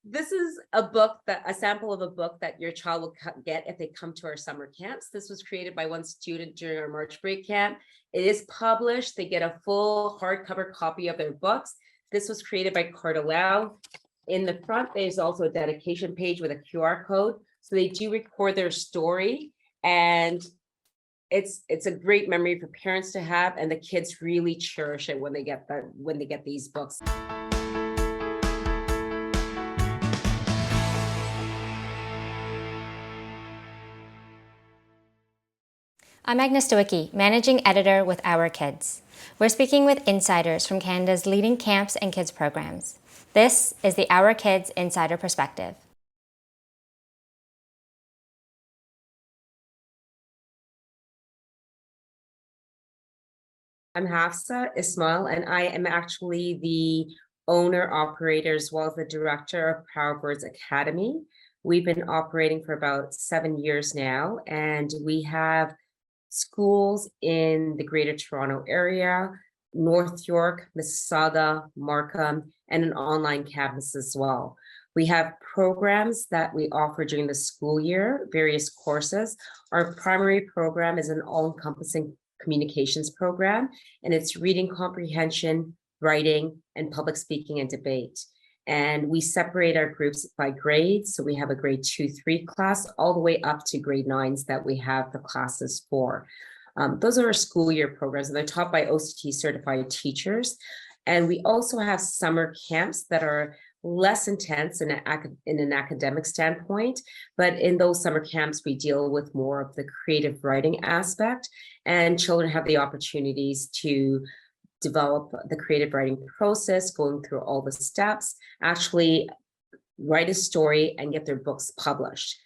This is a sample of a book that your child will get if they come to our summer camps. This was created by one student during our March break camp. It is published. They get a full hardcover copy of their books. This was created by Cartelau. In the front, there's also a dedication page with a QR code. So they do record their story, and it's a great memory for parents to have, and the kids really cherish it when they get these books. I'm Agnes Stowicki, Managing Editor with Our Kids. We're speaking with insiders from Canada's leading camps and kids programs. This is the Our Kids Insider Perspective. I'm Hafsa Ismail, and I am actually the owner, operator, as well as the director of Powerbirds Academy. We've been operating for about 7 years now, and we have schools in the Greater Toronto Area, North York, Mississauga, Markham, and an online campus as well. We have programs that we offer during the school year, various courses. Our primary program is an all-encompassing communications program, and it's reading comprehension, writing, and public speaking and debate. And we separate our groups by grades. So we have a grade 2-3 class all the way up to grade 9s that we have the classes for. Those are our school year programs, and they're taught by OCT certified teachers. And we also have summer camps that are less intense in an academic standpoint, but in those summer camps, we deal with more of the creative writing aspect, and children have the opportunities to develop the creative writing process, going through all the steps, actually write a story and get their books published,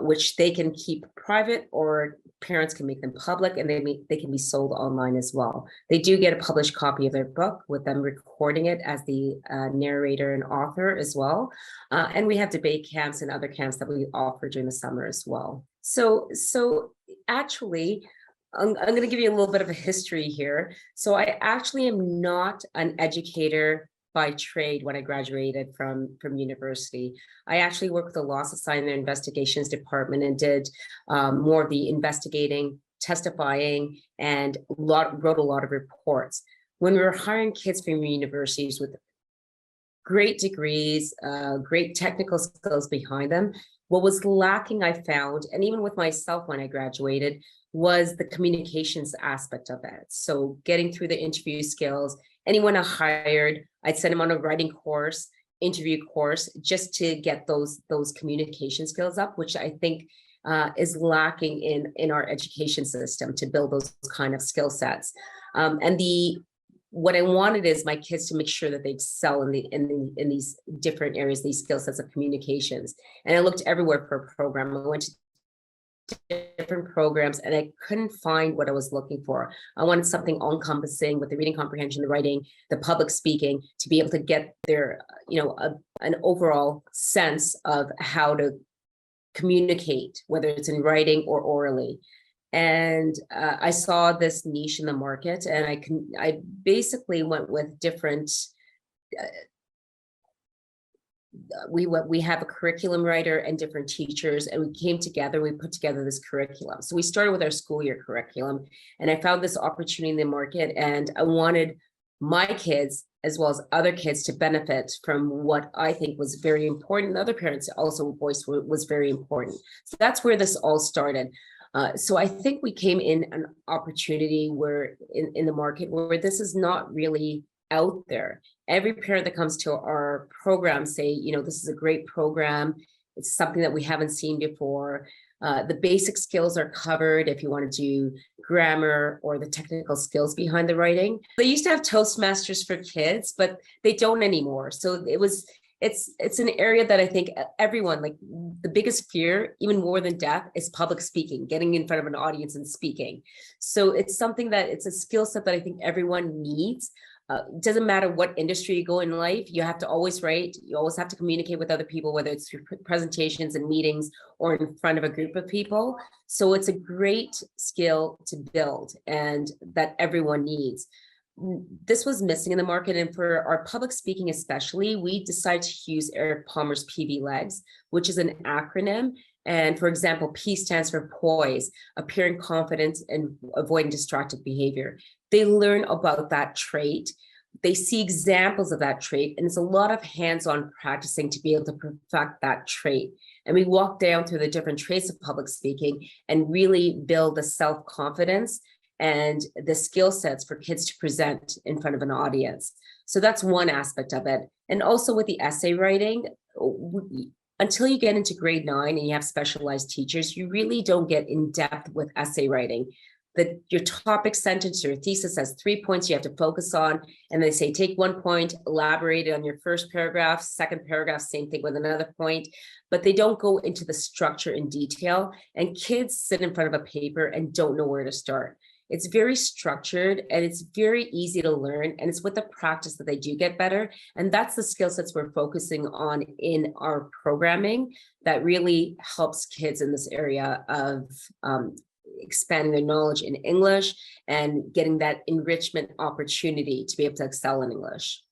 which they can keep private, or parents can make them public, and they can be sold online as well. They do get a published copy of their book with them recording it as the narrator and author as well. And we have debate camps and other camps that we offer during the summer as well. So actually, I'm going to give you a little bit of a history here. So I actually am not an educator by trade when I graduated from university. I actually worked with the Law Society in their investigations department and did more of the investigating, testifying, and wrote a lot of reports. When we were hiring kids from universities with great degrees, great technical skills behind them, what was lacking, I found, and even with myself when I graduated, was the communications aspect of it. So getting through the interview skills, anyone I hired, I'd send them on a writing course, interview course, just to get those communication skills up, which I think is lacking in our education system to build those kind of skill sets. And what I wanted is my kids to make sure that they excel in these different areas, these skill sets of communications. And I looked everywhere for a program. I went to different programs, and I couldn't find what I was looking for. I wanted something all-encompassing with the reading comprehension, the writing, the public speaking, to be able to get their, an overall sense of how to communicate, whether it's in writing or orally. And I saw this niche in the market, and I basically went with different. We have a curriculum writer and different teachers, and we came together, we put together this curriculum. So we started with our school year curriculum, and I found this opportunity in the market, and I wanted my kids as well as other kids to benefit from what I think was very important. And other parents also voiced was very important. So that's where this all started. So I think we came in an opportunity where in the market where this is not really out there. Every parent that comes to our program say, this is a great program. It's something that we haven't seen before. The basic skills are covered if you want to do grammar or the technical skills behind the writing. They used to have Toastmasters for kids, but they don't anymore. So it's an area that I think everyone, like the biggest fear, even more than death, is public speaking, getting in front of an audience and speaking. So it's something that it's a skill set that I think everyone needs. It doesn't matter what industry you go in life, you have to always write, you always have to communicate with other people, whether it's through presentations and meetings or in front of a group of people. So it's a great skill to build and that everyone needs. this was missing in the market. And for our public speaking especially, we decided to use Eric Palmer's PV Legs, which is an acronym. And for example, P stands for poise, appearing confident and avoiding distracted behavior. They learn about that trait. They see examples of that trait, and it's a lot of hands-on practicing to be able to perfect that trait. And we walk down through the different traits of public speaking and really build the self-confidence and the skill sets for kids to present in front of an audience. So that's one aspect of it. And also with the essay writing, until you get into grade 9 and you have specialized teachers, you really don't get in depth with essay writing. Your topic sentence or thesis has 3 points you have to focus on. And they say, take 1 point, elaborate on your first paragraph, second paragraph, same thing with another point, but they don't go into the structure in detail. And kids sit in front of a paper and don't know where to start. It's very structured and it's very easy to learn. And it's with the practice that they do get better. And that's the skill sets we're focusing on in our programming that really helps kids in this area of expanding their knowledge in English and getting that enrichment opportunity to be able to excel in English.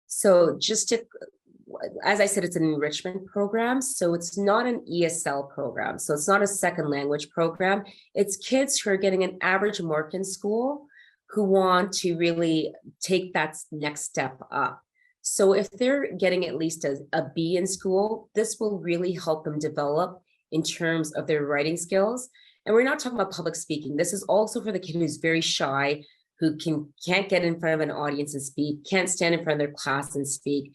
So just to, as I said, it's an enrichment program. So it's not an ESL program. So it's not a second language program. It's kids who are getting an average mark in school who want to really take that next step up. So if they're getting at least a B in school, this will really help them develop in terms of their writing skills. And we're not talking about public speaking. This is also for the kid who's very shy, who can't get in front of an audience and speak, can't stand in front of their class and speak.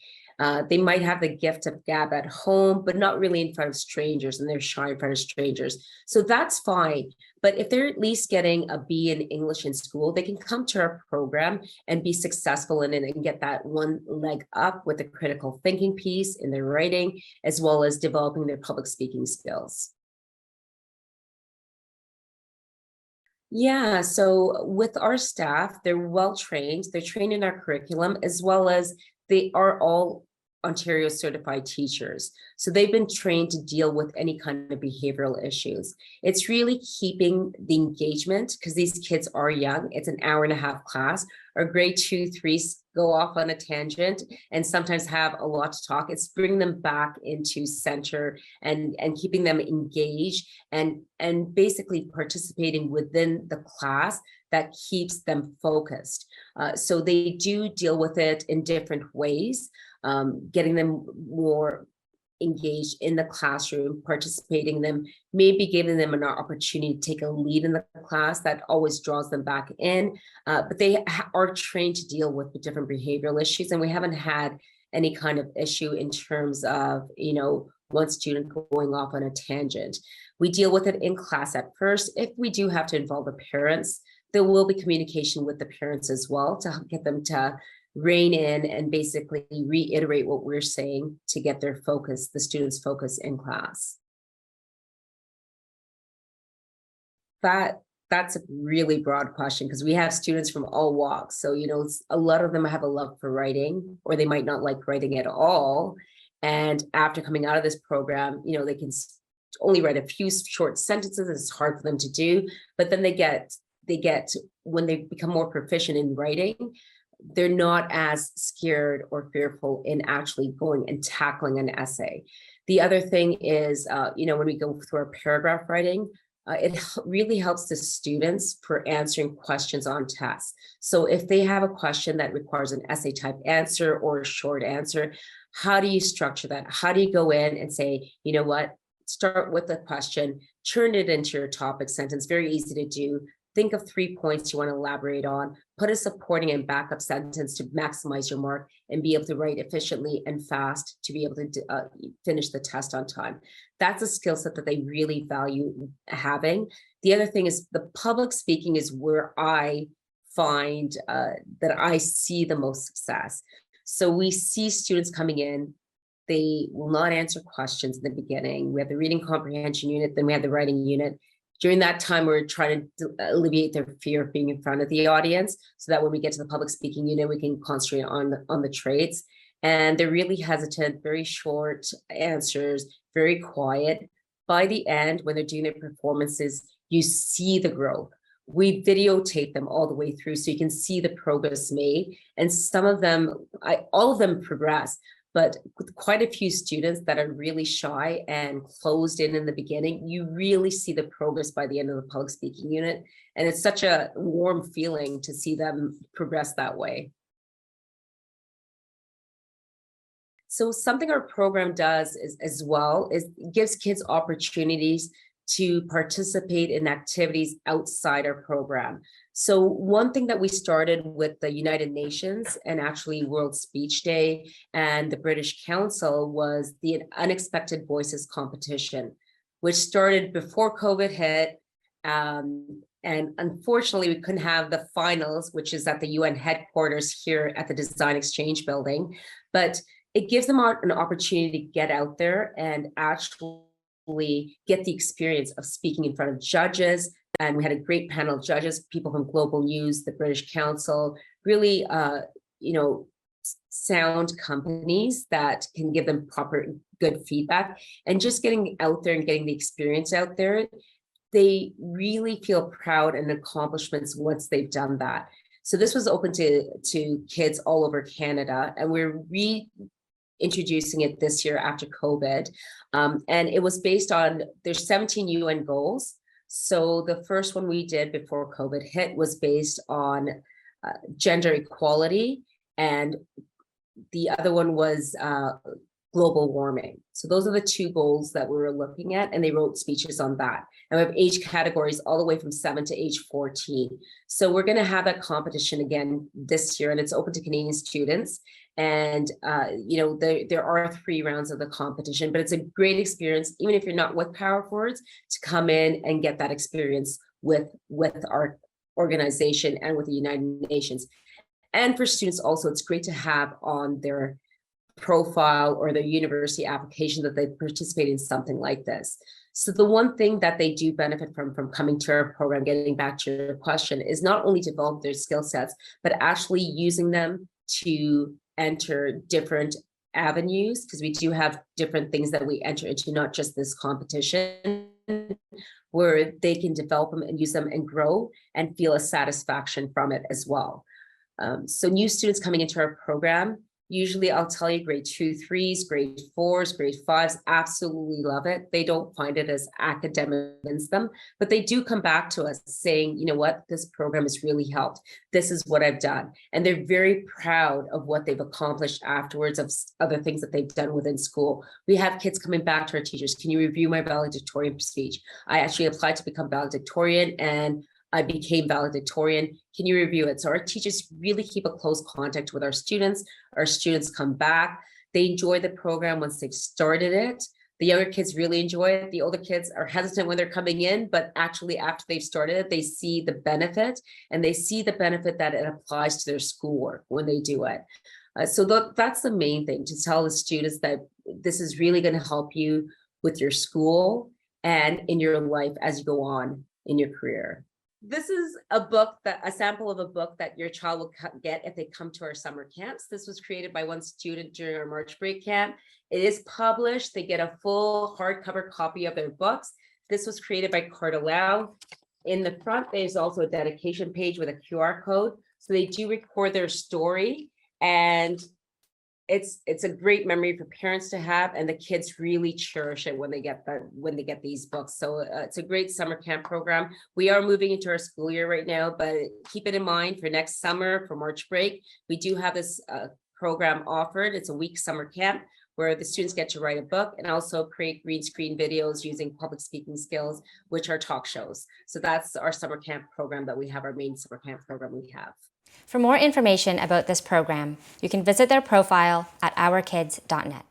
They might have the gift of gab at home, but not really in front of strangers, and they're shy in front of strangers. So that's fine. But if they're at least getting a B in English in school, they can come to our program and be successful in it and get that one leg up with the critical thinking piece in their writing, as well as developing their public speaking skills. Yeah, so with our staff, they're well trained. They're trained in our curriculum, as well as they are all Ontario certified teachers. So they've been trained to deal with any kind of behavioral issues. It's really keeping the engagement because these kids are young. It's an hour-and-a-half class. Our grade 2, 3 go off on a tangent and sometimes have a lot to talk. It's bringing them back into center and keeping them engaged and basically participating within the class that keeps them focused. So they do deal with it in different ways. Getting them more engaged in the classroom, participating them, maybe giving them an opportunity to take a lead in the class that always draws them back in. But they are trained to deal with the different behavioral issues, and we haven't had any kind of issue in terms of, one student going off on a tangent. We deal with it in class at first. If we do have to involve the parents, there will be communication with the parents as well to get them to rein in and basically reiterate what we're saying to get their focus, the students' focus in class. That's a really broad question because we have students from all walks. So, a lot of them have a love for writing, or they might not like writing at all. And after coming out of this program, they can only write a few short sentences. It's hard for them to do, but then they get when they become more proficient in writing, they're not as scared or fearful in actually going and tackling an essay. The other thing is, when we go through our paragraph writing, it really helps the students for answering questions on tests. So if they have a question that requires an essay type answer or a short answer, how do you structure that? How do you go in and say, start with the question, turn it into your topic sentence, very easy to do. Think of 3 points you want to elaborate on, put a supporting and backup sentence to maximize your mark and be able to write efficiently and fast to be able to finish the test on time. That's a skill set that they really value having. The other thing is the public speaking is where I find that I see the most success. So we see students coming in, they will not answer questions in the beginning. We have the reading comprehension unit, then we have the writing unit. During that time, we're trying to alleviate their fear of being in front of the audience so that when we get to the public speaking unit, we can concentrate on the traits. And they're really hesitant, very short answers, very quiet. By the end, when they're doing their performances, you see the growth. we videotape them all the way through so you can see the progress made. And some of them, all of them progress, but with quite a few students that are really shy and closed in the beginning, you really see the progress by the end of the public speaking unit. And it's such a warm feeling to see them progress that way. So something our program does is, as well, is gives kids opportunities to participate in activities outside our program. So one thing that we started with the United Nations and actually World Speech Day and the British Council was the Unexpected Voices competition, which started before COVID hit. And unfortunately, we couldn't have the finals, which is at the UN headquarters here at the Design Exchange building, but it gives them an opportunity to get out there and actually get the experience of speaking in front of judges. And we had a great panel of judges, people from Global News, the British Council, really, sound companies that can give them proper, good feedback. And just getting out there and getting the experience out there, they really feel proud and accomplishments once they've done that. So this was open to kids all over Canada, and we're introducing it this year after COVID. And it was based on, there's 17 UN goals. So the first one we did before COVID hit was based on gender equality, and the other one was global warming. So those are the two goals that we were looking at, and they wrote speeches on that. And we have age categories all the way from 7 to age 14. So we're going to have that competition again this year, and it's open to Canadian students. And there are 3 rounds of the competition, but it's a great experience, even if you're not with Power Forwards, to come in and get that experience with our organization and with the United Nations. And for students also, it's great to have on their profile or their university application that they participate in something like this. So the one thing that they do benefit from coming to our program, getting back to your question, is not only develop their skill sets, but actually using them to enter different avenues, because we do have different things that we enter into, not just this competition, where they can develop them and use them and grow and feel a satisfaction from it as well. So new students coming into our program, usually I'll tell you grade 2, 3s, grade 4s, grade 5s, absolutely love it. They don't find it as academic against them, but they do come back to us saying, you know what, this program has really helped. This is what I've done. And they're very proud of what they've accomplished afterwards, of other things that they've done within school. We have kids coming back to our teachers. Can you review my valedictorian speech? I actually applied to become valedictorian and I became valedictorian. Can you review it? So our teachers really keep a close contact with our students. Our students come back. They enjoy the program once they've started it. The younger kids really enjoy it. The older kids are hesitant when they're coming in, but actually after they've started it, they see the benefit, and they see the benefit that it applies to their schoolwork when they do it. So that's the main thing, to tell the students that this is really going to help you with your school and in your life as you go on in your career. This is a sample of a book that your child will get if they come to our summer camps. This was created by one student during our March break camp. It is published. They get a full hardcover copy of their books. This was created by Cartelau. In the front, there's also a dedication page with a QR code. So they do record their story, and it's a great memory for parents to have, and the kids really cherish it when they get these books. So it's a great summer camp program. We are moving into our school year right now, but keep it in mind for next summer, for March break, we do have this program offered. It's a week summer camp where the students get to write a book and also create green screen videos using public speaking skills, which are talk shows. So that's our summer camp program that we have, our main summer camp program we have. For more information about this program, you can visit their profile at OurKids.net.